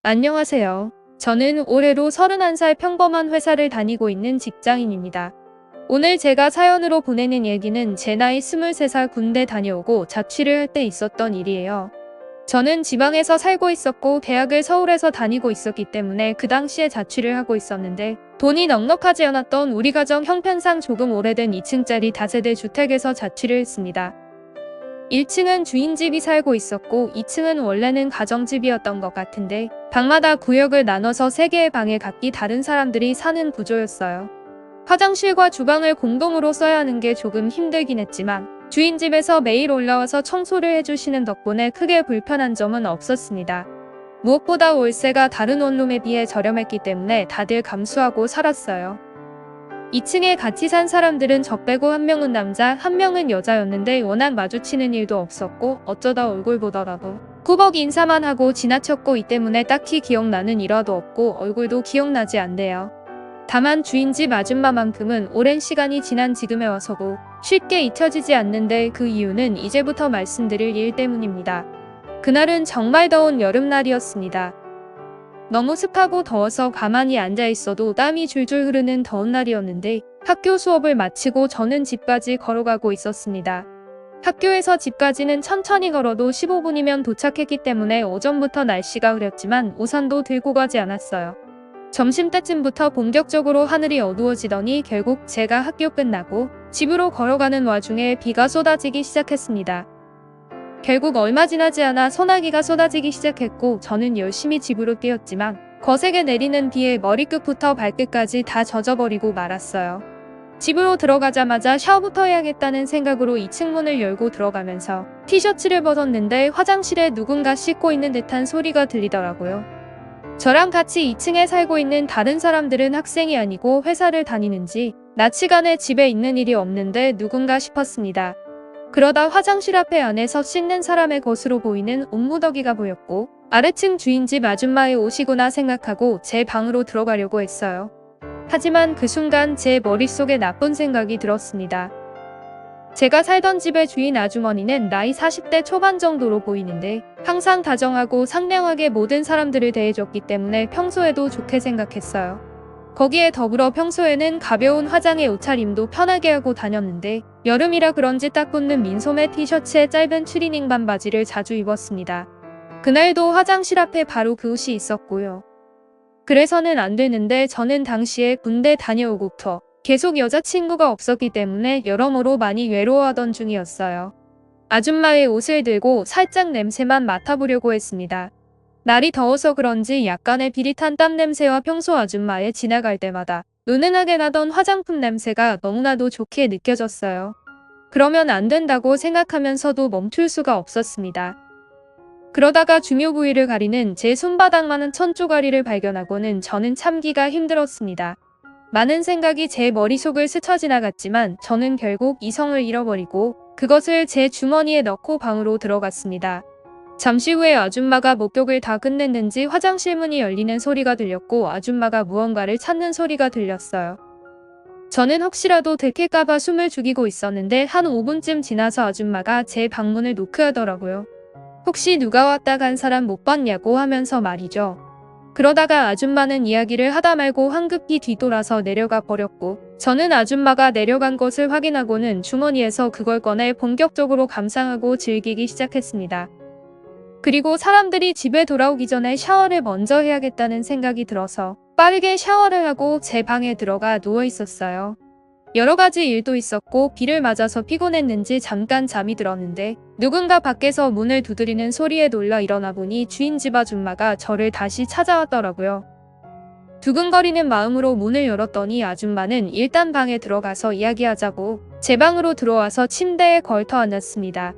안녕하세요. 저는 올해로 31살 평범한 회사를 다니고 있는 직장인입니다. 오늘 제가 사연으로 보내는 얘기는 제 나이 23살 군대 다녀오고 자취를 할 때 있었던 일이에요. 저는 지방에서 살고 있었고 대학을 서울에서 다니고 있었기 때문에 그 당시에 자취를 하고 있었는데 돈이 넉넉하지 않았던 우리 가정 형편상 조금 오래된 2층짜리 다세대 주택에서 자취를 했습니다. 1층은 주인집이 살고 있었고 2층은 원래는 가정집이었던 것 같은데 방마다 구역을 나눠서 3개의 방에 각기 다른 사람들이 사는 구조였어요. 화장실과 주방을 공동으로 써야 하는 게 조금 힘들긴 했지만 주인집에서 매일 올라와서 청소를 해주시는 덕분에 크게 불편한 점은 없었습니다. 무엇보다 월세가 다른 원룸에 비해 저렴했기 때문에 다들 감수하고 살았어요. 2층에 같이 산 사람들은 저 빼고 한 명은 남자, 한 명은 여자였는데 워낙 마주치는 일도 없었고 어쩌다 얼굴 보더라도 꾸벅 인사만 하고 지나쳤고 이 때문에 딱히 기억나는 일화도 없고 얼굴도 기억나지 않네요. 다만 주인집 아줌마만큼은 오랜 시간이 지난 지금에 와서도 쉽게 잊혀지지 않는데 그 이유는 이제부터 말씀드릴 일 때문입니다. 그날은 정말 더운 여름날이었습니다. 너무 습하고 더워서 가만히 앉아 있어도 땀이 줄줄 흐르는 더운 날이었는데 학교 수업을 마치고 저는 집까지 걸어가고 있었습니다. 학교에서 집까지는 천천히 걸어도 15분이면 도착했기 때문에 오전부터 날씨가 흐렸지만 우산도 들고 가지 않았어요. 점심때쯤부터 본격적으로 하늘이 어두워지더니 결국 제가 학교 끝나고 집으로 걸어가는 와중에 비가 쏟아지기 시작했습니다. 결국 얼마 지나지 않아 소나기가 쏟아지기 시작했고 저는 열심히 집으로 뛰었지만 거세게 내리는 비에 머리끝부터 발끝까지 다 젖어버리고 말았어요. 집으로 들어가자마자 샤워부터 해야겠다는 생각으로 2층 문을 열고 들어가면서 티셔츠를 벗었는데 화장실에 누군가 씻고 있는 듯한 소리가 들리더라고요. 저랑 같이 2층에 살고 있는 다른 사람들은 학생이 아니고 회사를 다니는지 낮 시간에 집에 있는 일이 없는데 누군가 싶었습니다. 그러다 화장실 앞에 안에서 씻는 사람의 것으로 보이는 옷무더기가 보였고 아래층 주인집 아줌마의 옷이구나 생각하고 제 방으로 들어가려고 했어요. 하지만 그 순간 제 머릿속에 나쁜 생각이 들었습니다. 제가 살던 집의 주인 아주머니는 나이 40대 초반 정도로 보이는데 항상 다정하고 상냥하게 모든 사람들을 대해줬기 때문에 평소에도 좋게 생각했어요. 거기에 더불어 평소에는 가벼운 화장에 옷차림도 편하게 하고 다녔는데 여름이라 그런지 딱 붙는 민소매 티셔츠에 짧은 추리닝 반바지를 자주 입었습니다. 그날도 화장실 앞에 바로 그 옷이 있었고요. 그래서는 안 되는데 저는 당시에 군대 다녀오고부터 계속 여자친구가 없었기 때문에 여러모로 많이 외로워하던 중이었어요. 아줌마의 옷을 들고 살짝 냄새만 맡아보려고 했습니다. 날이 더워서 그런지 약간의 비릿한 땀 냄새와 평소 아줌마의 지나갈 때마다 은은하게 나던 화장품 냄새가 너무나도 좋게 느껴졌어요. 그러면 안 된다고 생각하면서도 멈출 수가 없었습니다. 그러다가 중요 부위를 가리는 제 손바닥만한 천조가리를 발견하고는 저는 참기가 힘들었습니다. 많은 생각이 제 머릿속을 스쳐 지나갔지만 저는 결국 이성을 잃어버리고 그것을 제 주머니에 넣고 방으로 들어갔습니다. 잠시 후에 아줌마가 목욕을 다 끝냈는지 화장실 문이 열리는 소리가 들렸고 아줌마가 무언가를 찾는 소리가 들렸어요. 저는 혹시라도 들킬까봐 숨을 죽이고 있었는데 한 5분쯤 지나서 아줌마가 제 방문을 노크하더라고요. 혹시 누가 왔다 간 사람 못 봤냐고 하면서 말이죠. 그러다가 아줌마는 이야기를 하다 말고 황급히 뒤돌아서 내려가 버렸고 저는 아줌마가 내려간 것을 확인하고는 주머니에서 그걸 꺼내 본격적으로 감상하고 즐기기 시작했습니다. 그리고 사람들이 집에 돌아오기 전에 샤워를 먼저 해야겠다는 생각이 들어서 빠르게 샤워를 하고 제 방에 들어가 누워 있었어요. 여러 가지 일도 있었고 비를 맞아서 피곤했는지 잠깐 잠이 들었는데 누군가 밖에서 문을 두드리는 소리에 놀라 일어나 보니 주인집 아줌마가 저를 다시 찾아왔더라고요. 두근거리는 마음으로 문을 열었더니 아줌마는 일단 방에 들어가서 이야기하자고 제 방으로 들어와서 침대에 걸터 앉았습니다.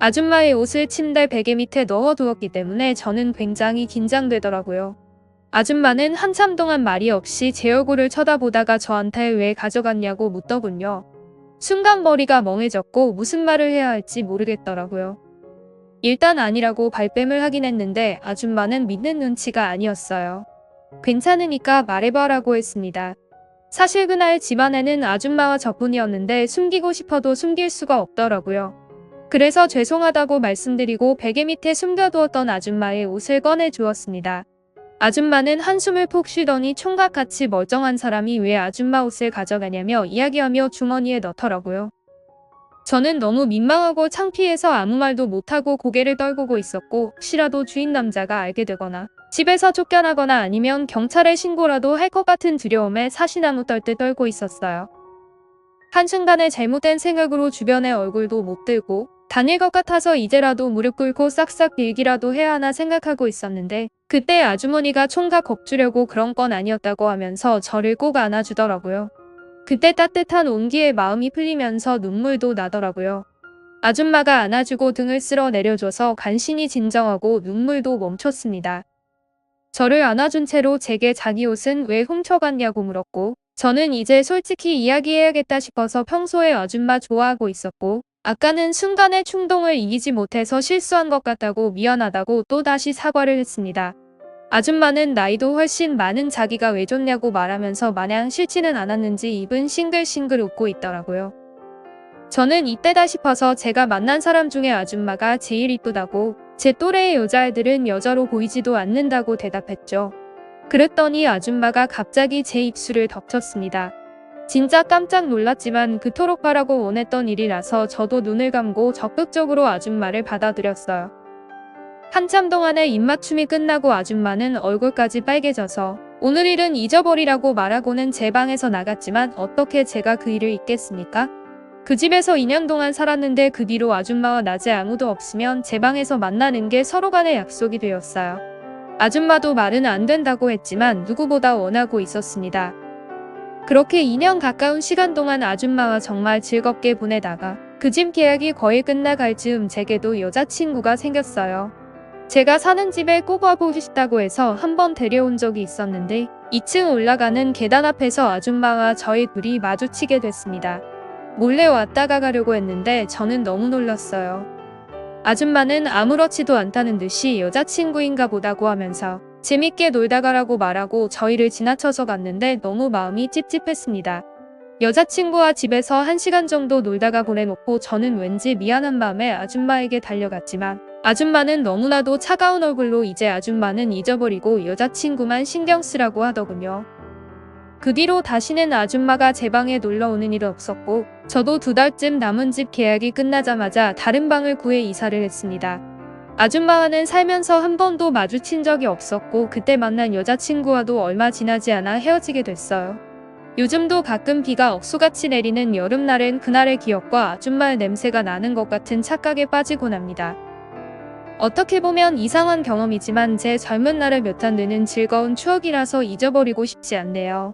아줌마의 옷을 침대 베개 밑에 넣어두었기 때문에 저는 굉장히 긴장되더라고요. 아줌마는 한참 동안 말이 없이 제 얼굴을 쳐다보다가 저한테 왜 가져갔냐고 묻더군요. 순간 머리가 멍해졌고 무슨 말을 해야 할지 모르겠더라고요. 일단 아니라고 발뺌을 하긴 했는데 아줌마는 믿는 눈치가 아니었어요. 괜찮으니까 말해봐라고 했습니다. 사실 그날 집안에는 아줌마와 저뿐이었는데 숨기고 싶어도 숨길 수가 없더라고요. 그래서 죄송하다고 말씀드리고 베개 밑에 숨겨두었던 아줌마의 옷을 꺼내 주었습니다. 아줌마는 한숨을 푹 쉬더니 총각같이 멀쩡한 사람이 왜 아줌마 옷을 가져가냐며 이야기하며 주머니에 넣더라고요. 저는 너무 민망하고 창피해서 아무 말도 못하고 고개를 떨구고 있었고, 혹시라도 주인 남자가 알게 되거나 집에서 쫓겨나거나 아니면 경찰에 신고라도 할 것 같은 두려움에 사시나무 떨듯 떨고 있었어요. 한순간에 잘못된 생각으로 주변의 얼굴도 못 들고 다닐 것 같아서 이제라도 무릎 꿇고 싹싹 빌기라도 해야 하나 생각하고 있었는데, 그때 아주머니가 총각 겁주려고 그런 건 아니었다고 하면서 저를 꼭 안아주더라고요. 그때 따뜻한 온기에 마음이 풀리면서 눈물도 나더라고요. 아줌마가 안아주고 등을 쓸어 내려줘서 간신히 진정하고 눈물도 멈췄습니다. 저를 안아준 채로 제게 자기 옷은 왜 훔쳐갔냐고 물었고, 저는 이제 솔직히 이야기해야겠다 싶어서 평소에 아줌마 좋아하고 있었고, 아까는 순간의 충동을 이기지 못해서 실수한 것 같다고 미안하다고 또다시 사과를 했습니다. 아줌마는 나이도 훨씬 많은 자기가 왜 줬냐고 말하면서 마냥 싫지는 않았는지 입은 싱글싱글 웃고 있더라고요. 저는 이때다 싶어서 제가 만난 사람 중에 아줌마가 제일 이쁘다고, 제 또래의 여자애들은 여자로 보이지도 않는다고 대답했죠. 그랬더니 아줌마가 갑자기 제 입술을 덮쳤습니다. 진짜 깜짝 놀랐지만 그토록 바라고 원했던 일이라서 저도 눈을 감고 적극적으로 아줌마를 받아들였어요. 한참 동안의 입맞춤이 끝나고 아줌마는 얼굴까지 빨개져서 오늘 일은 잊어버리라고 말하고는 제 방에서 나갔지만 어떻게 제가 그 일을 잊겠습니까? 그 집에서 2년 동안 살았는데 그 뒤로 아줌마와 낮에 아무도 없으면 제 방에서 만나는 게 서로 간의 약속이 되었어요. 아줌마도 말은 안 된다고 했지만 누구보다 원하고 있었습니다. 그렇게 2년 가까운 시간 동안 아줌마와 정말 즐겁게 보내다가 그 집 계약이 거의 끝나갈 즈음 제게도 여자친구가 생겼어요. 제가 사는 집에 꼭 와보고 싶다고 해서 한번 데려온 적이 있었는데 2층 올라가는 계단 앞에서 아줌마와 저희 둘이 마주치게 됐습니다. 몰래 왔다가 가려고 했는데 저는 너무 놀랐어요. 아줌마는 아무렇지도 않다는 듯이 여자친구인가 보다고 하면서 재밌게 놀다 가라고 말하고 저희를 지나쳐서 갔는데 너무 마음이 찝찝했습니다. 여자친구와 집에서 1시간 정도 놀다가 보내놓고 저는 왠지 미안한 마음에 아줌마에게 달려갔지만 아줌마는 너무나도 차가운 얼굴로 이제 아줌마는 잊어버리고 여자친구만 신경 쓰라고 하더군요. 그 뒤로 다시는 아줌마가 제 방에 놀러오는 일은 없었고, 저도 2달쯤 남은 집 계약이 끝나자마자 다른 방을 구해 이사를 했습니다. 아줌마와는 살면서 한 번도 마주친 적이 없었고, 그때 만난 여자친구와도 얼마 지나지 않아 헤어지게 됐어요. 요즘도 가끔 비가 억수같이 내리는 여름날엔 그날의 기억과 아줌마의 냄새가 나는 것 같은 착각에 빠지곤 합니다. 어떻게 보면 이상한 경험이지만 제 젊은 날을 몇 안 되는 즐거운 추억이라서 잊어버리고 싶지 않네요.